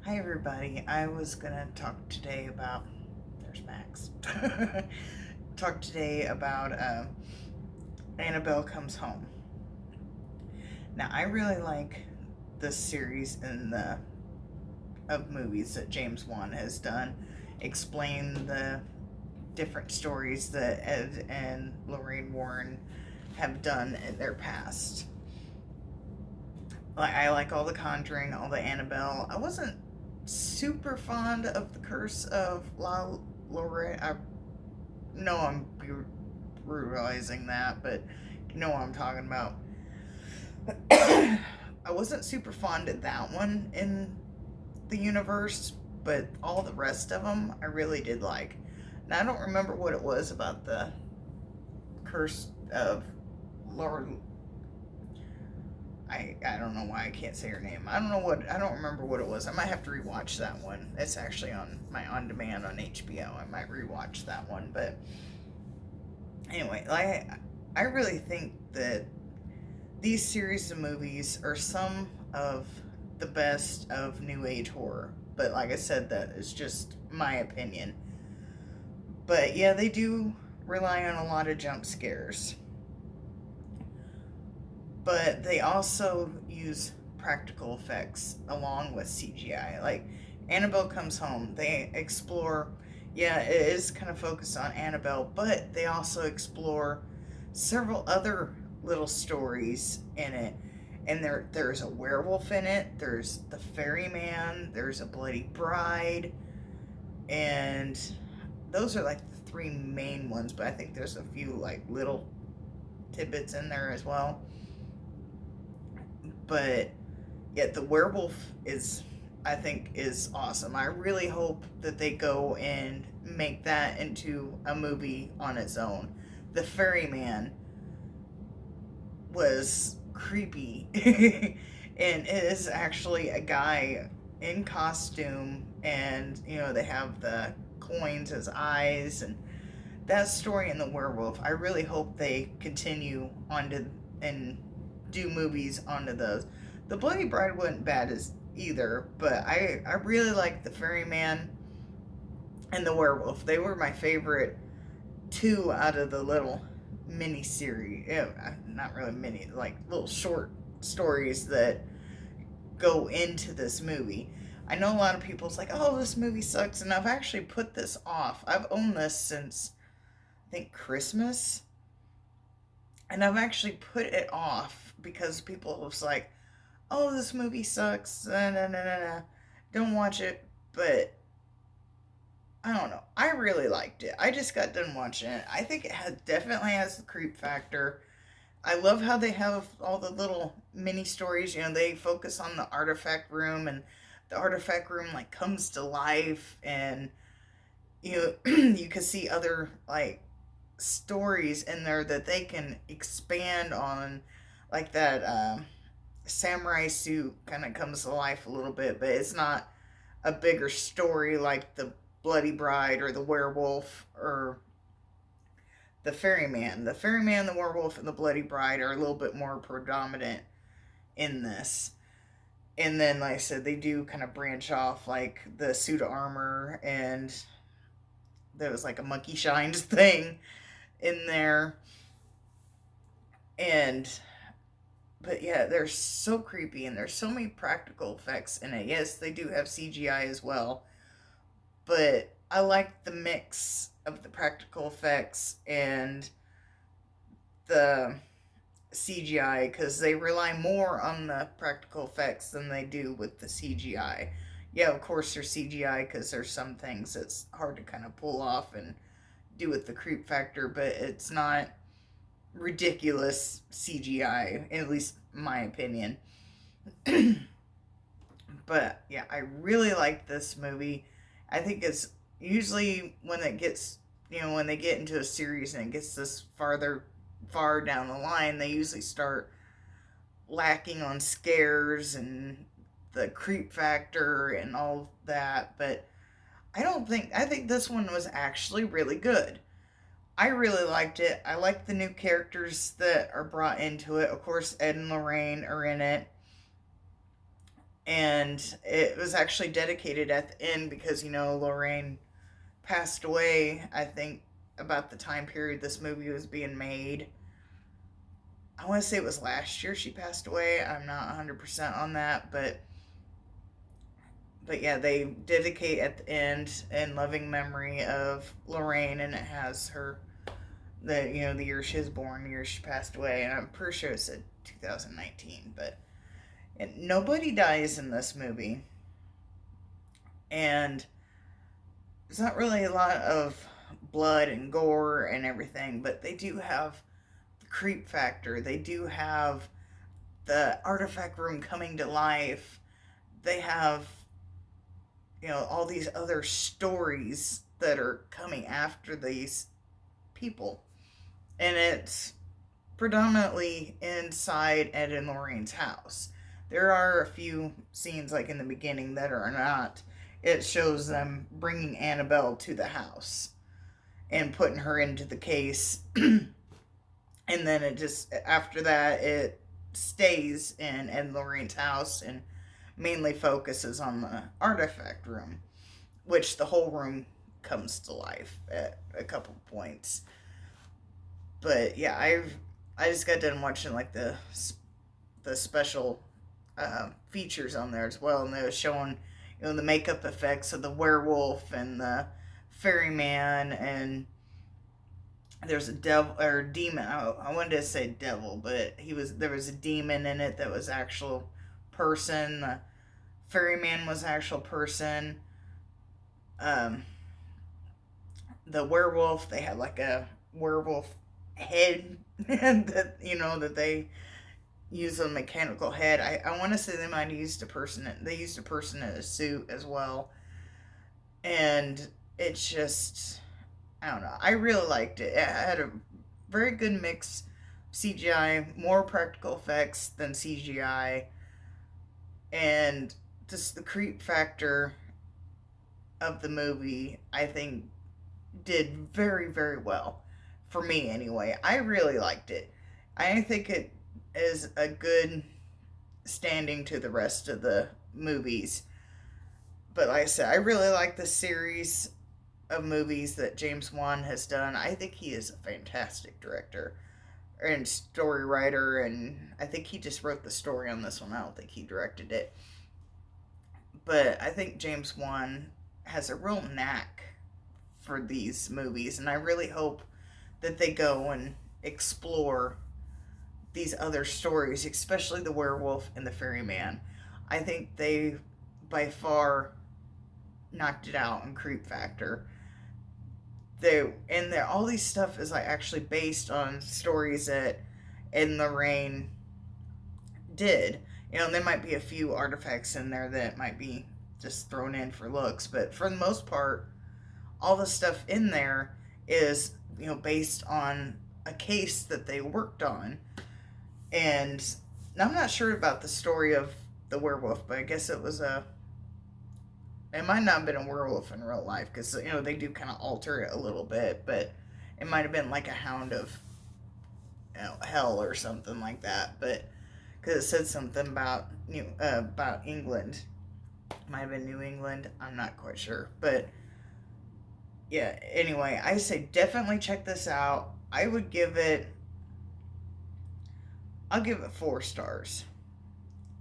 Hi everybody. I was gonna talk today about. There's Max. Talk today about Annabelle Comes Home. Now I really like this series in the of movies that James Wan has done. Explain the different stories that Ed and Lorraine Warren have done in their past. Like I like all the Conjuring, all the Annabelle. I wasn't super fond of the Curse of La Lorraine. I know I'm brutalizing that, but you know what I'm talking about. I wasn't super fond of that one in the universe, but all the rest of them I really did like. Now I don't remember what it was about the Curse of Laura. I don't know why I can't say her name. I don't remember what it was. I might have to rewatch that one. It's actually on my on demand on HBO. I might rewatch that one, but anyway, I really think that these series of movies are some of the best of new age horror. But like I said, that is just my opinion. But yeah, they do rely on a lot of jump scares. But they also use practical effects along with CGI. Like Annabelle Comes Home, they explore, yeah, it is kind of focused on Annabelle, but they also explore several other little stories in it. And there's a werewolf in it, there's the ferryman, there's a bloody bride, and those are like the three main ones, but I think there's a few like little tidbits in there as well. But yet the werewolf is, I think, is awesome. I really hope that they go and make that into a movie on its own. The ferryman was creepy. And it is actually a guy in costume, and they have the coins as eyes, and that story in the werewolf, I really hope they continue on to and do movies onto those. The Bloody Bride wasn't bad as either, but I really like the ferryman and the werewolf. They were my favorite two out of the little mini series. Not really mini, like little short stories that go into this movie. I know a lot of people's like, oh, this movie sucks, and I've actually put this off. I've owned this since I think Christmas, and I've actually put it off because people was like, "Oh, this movie sucks. Nah, nah, nah, nah, nah. Don't watch it." But I don't know. I really liked it. I just got done watching it. I think definitely has the creep factor. I love how they have all the little mini stories. They focus on the artifact room, and the artifact room like comes to life, and you can see other like stories in there that they can expand on, like that samurai suit kind of comes to life a little bit, but it's not a bigger story like the Bloody Bride or the werewolf or the ferryman. The ferryman, the werewolf, and the Bloody Bride are a little bit more predominant in this. And then, like I said, they do kind of branch off, like the suit of armor, and there was like a monkey shines thing in there. And but yeah, they're so creepy, and there's so many practical effects in it. Yes, they do have CGI as well, but I like the mix of the practical effects and the CGI because they rely more on the practical effects than they do with the CGI. Yeah, of course there's CGI because there's some things that's hard to kind of pull off and do with the creep factor, but it's not ridiculous CGI, at least my opinion. But yeah, I really like this movie. I think it's usually when it gets, when they get into a series and it gets this far down the line, they usually start lacking on scares and the creep factor and all that. But I think this one was actually really good. I really liked it. I like the new characters that are brought into it. Of course, Ed and Lorraine are in it. And it was actually dedicated at the end because, Lorraine passed away, I think, about the time period this movie was being made. I want to say it was last year she passed away. I'm not 100% on that, but yeah, they dedicate at the end in loving memory of Lorraine, and it has her the year she was born, the year she passed away, and I'm pretty sure it said 2019. But and nobody dies in this movie, and there's not really a lot of blood and gore and everything, but they do have the creep factor. They do have the artifact room coming to life. They have, all these other stories that are coming after these people. And it's predominantly inside Ed and Lorraine's house. There are a few scenes, like in the beginning, that are not. It shows them bringing Annabelle to the house and putting her into the case. And then it just, after that, it stays in Ed and Lorraine's house and mainly focuses on the artifact room, which the whole room comes to life at a couple points. But yeah, I just got done watching like the special features on there as well, and they were showing the makeup effects of the werewolf and the ferryman, and there's a devil or demon. I wanted to say devil, but there was a demon in it that was actual person. The ferryman was actual person. Um, the werewolf, they had like a werewolf head that they use a mechanical head. I want to say they might have used they used a person in a suit as well. And it's just, I don't know, I really liked it. It had a very good mix of CGI, more practical effects than CGI, and just the creep factor of the movie, I think, did very, very well. For me, anyway. I really liked it. I think it is a good standing to the rest of the movies. But like I said, I really like the series of movies that James Wan has done. I think he is a fantastic director and story writer, and I think he just wrote the story on this one. I don't think he directed it. But I think James Wan has a real knack for these movies, and I really hope that they go and explore these other stories, especially the werewolf and the ferryman. I think they by far knocked it out in creep factor. All these stuff is like actually based on stories that Ed and Lorraine did. There might be a few artifacts in there that might be just thrown in for looks, but for the most part, all the stuff in there is based on a case that they worked on. And I'm not sure about the story of the werewolf, but I guess it might not have been a werewolf in real life, because they do kind of alter it a little bit, but it might have been like a hound of hell or something like that. But because it said something about England, might have been New England. I'm not quite sure, but yeah. Anyway, I say definitely check this out. I'll give it 4 stars.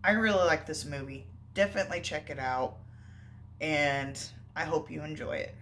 I really like this movie. Definitely check it out, and I hope you enjoy it.